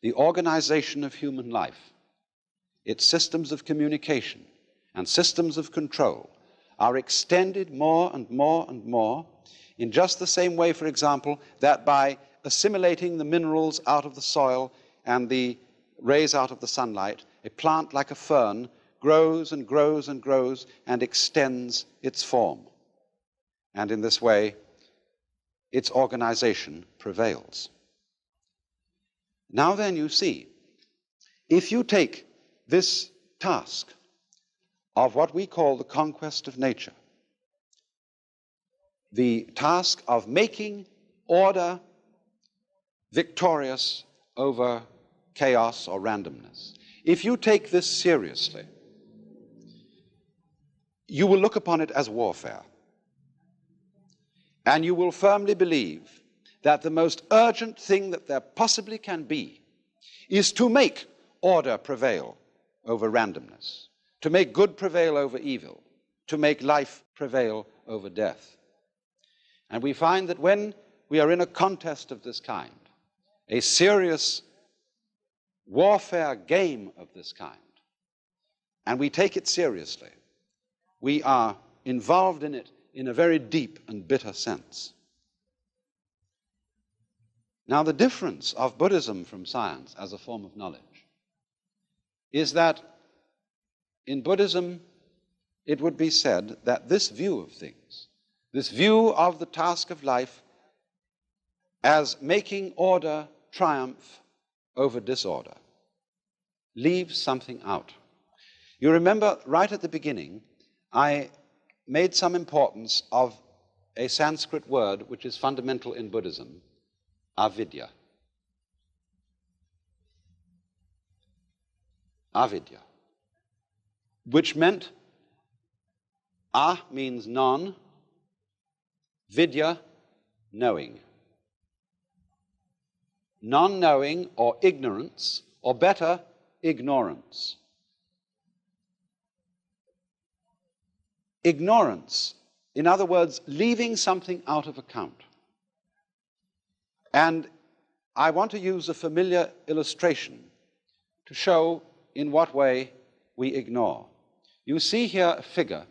the organization of human life, its systems of communication and systems of control are extended more and more and more in just the same way, for example, that by assimilating the minerals out of the soil and the rays out of the sunlight, a plant like a fern grows and grows and grows and extends its form. And in this way, its organization prevails. Now then, you see, if you take this task of what we call the conquest of nature, the task of making order victorious over chaos or randomness, if you take this seriously, you will look upon it as warfare. And you will firmly believe that the most urgent thing that there possibly can be is to make order prevail over randomness, to make good prevail over evil, to make life prevail over death. And we find that when we are in a contest of this kind, a serious warfare game of this kind, and we take it seriously, we are involved in it in a very deep and bitter sense. Now, the difference of Buddhism from science as a form of knowledge is that in Buddhism, it would be said that this view of things, this view of the task of life as making order triumph over disorder, leaves something out. You remember right at the beginning, I made some importance of a Sanskrit word which is fundamental in Buddhism, avidya. Avidya, which meant, means non, vidya, knowing. Non-knowing or ignorance, or better, ignorance. Ignorance, in other words, leaving something out of account. And I want to use a familiar illustration to show in what way we ignore. You see here a figure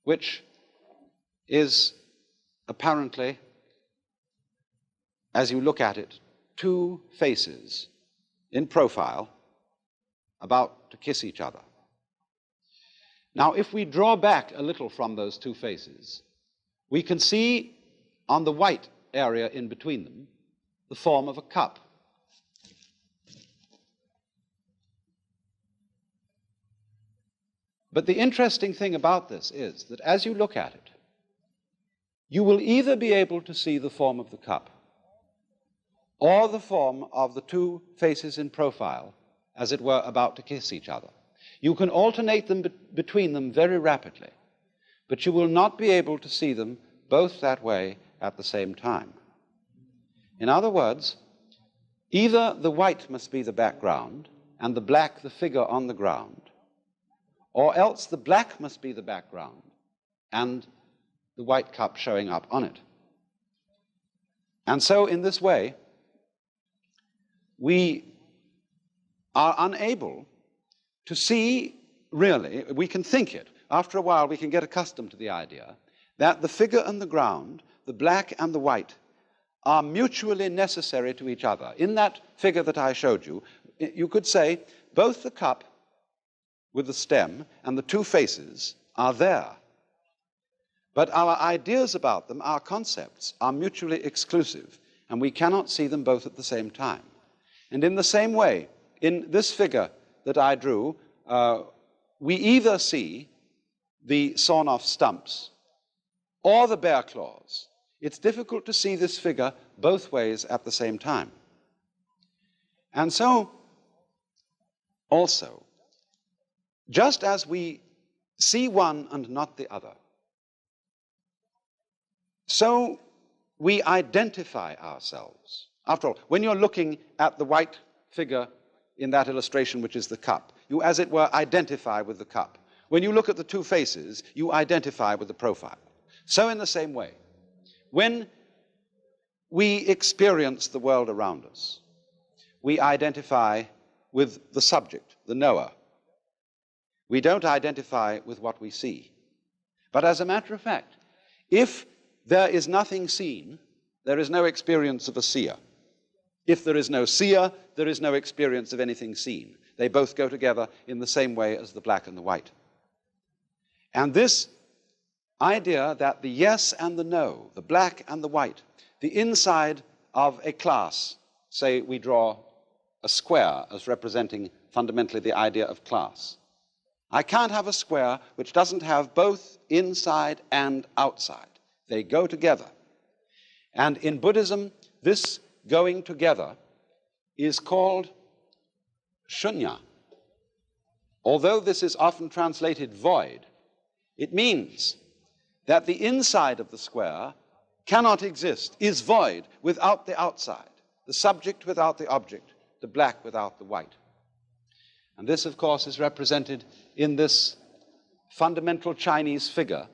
which is apparently, as you look at it, two faces in profile about to kiss each other. Now, if we draw back a little from those two faces, we can see on the white area in between them the form of a cup. But the interesting thing about this is that as you look at it, you will either be able to see the form of the cup or the form of the two faces in profile, as it were, about to kiss each other. You can alternate them between them very rapidly, but you will not be able to see them both that way at the same time. In other words, either the white must be the background and the black the figure on the ground, or else the black must be the background and the white cup showing up on it. And so in this way, we are unable to see, really, we can think it. After a while, we can get accustomed to the idea that the figure and the ground, the black and the white, are mutually necessary to each other. In that figure that I showed you, you could say both the cup with the stem and the two faces are there. But our ideas about them, our concepts, are mutually exclusive, and we cannot see them both at the same time. And in the same way, in this figure that I drew, we either see the sawn-off stumps or the bear claws. It's difficult to see this figure both ways at the same time. And so, also, just as we see one and not the other, so we identify ourselves. After all, when you're looking at the white figure in that illustration, which is the cup, you, as it were, identify with the cup. When you look at the two faces, you identify with the profile. So in the same way, when we experience the world around us, we identify with the subject, the knower. We don't identify with what we see. But as a matter of fact, if there is nothing seen, there is no experience of a seer. If there is no seer, there is no experience of anything seen. They both go together in the same way as the black and the white. And this idea that the yes and the no, the black and the white, the inside of a class, say we draw a square as representing fundamentally the idea of class. I can't have a square which doesn't have both inside and outside. They go together. And in Buddhism, this going together is called shunya. Although this is often translated void, it means that the inside of the square cannot exist, is void without the outside, the subject without the object, the black without the white. And this, of course, is represented in this fundamental Chinese figure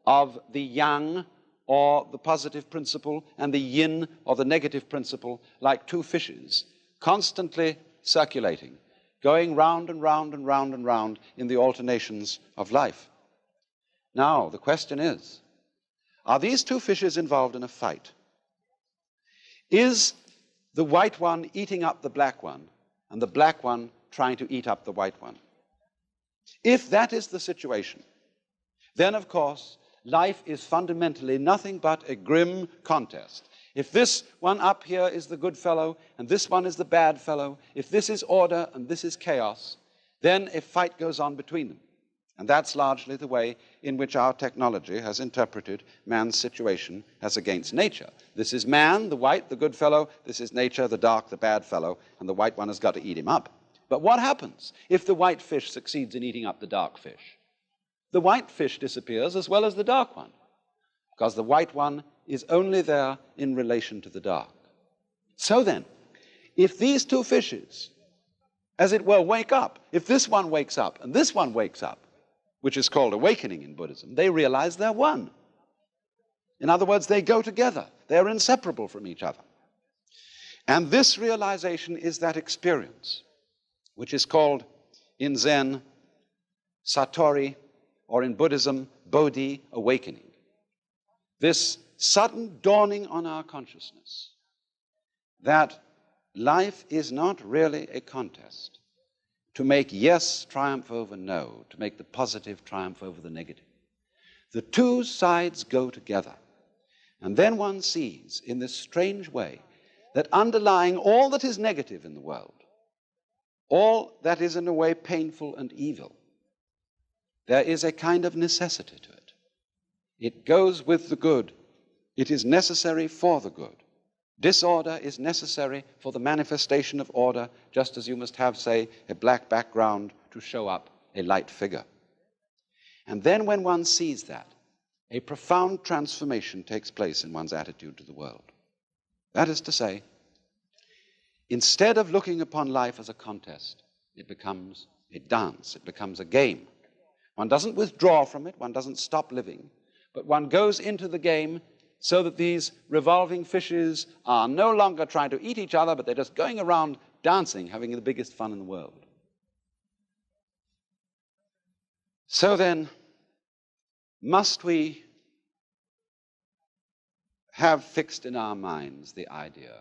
of the yang, or the positive principle, and the yin, or the negative principle, like two fishes, constantly circulating, going round and round and round and round in the alternations of life. Now, the question is, are these two fishes involved in a fight? Is the white one eating up the black one, and the black one trying to eat up the white one? If that is the situation, then, of course, life is fundamentally nothing but a grim contest. If this one up here is the good fellow, and this one is the bad fellow, if this is order and this is chaos, then a fight goes on between them. And that's largely the way in which our technology has interpreted man's situation as against nature. This is man, the white, the good fellow. This is nature, the dark, the bad fellow. And the white one has got to eat him up. But what happens if the white fish succeeds in eating up the dark fish? The white fish disappears as well as the dark one, because the white one is only there in relation to the dark. So then, if these two fishes, as it were, wake up, if this one wakes up and this one wakes up, which is called awakening in Buddhism, they realize they're one. In other words, they go together. They're inseparable from each other. And this realization is that experience, which is called in Zen Satori, or in Buddhism, Bodhi, awakening. This sudden dawning on our consciousness that life is not really a contest to make yes triumph over no, to make the positive triumph over the negative. The two sides go together. And then one sees, in this strange way, that underlying all that is negative in the world, all that is in a way painful and evil, there is a kind of necessity to it. It goes with the good. It is necessary for the good. Disorder is necessary for the manifestation of order, just as you must have, say, a black background to show up a light figure. And then when one sees that, a profound transformation takes place in one's attitude to the world. That is to say, instead of looking upon life as a contest, it becomes a dance, it becomes a game. One doesn't withdraw from it, one doesn't stop living, but one goes into the game so that these revolving fishes are no longer trying to eat each other, but they're just going around dancing, having the biggest fun in the world. So then, must we have fixed in our minds the idea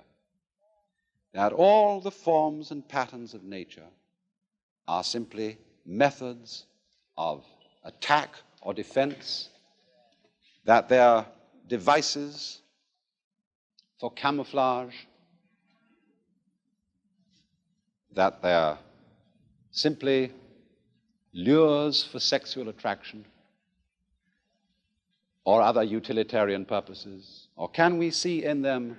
that all the forms and patterns of nature are simply methods of attack or defense, that they're devices for camouflage, that they're simply lures for sexual attraction or other utilitarian purposes? Or can we see in them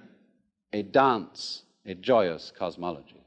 a dance, a joyous cosmology?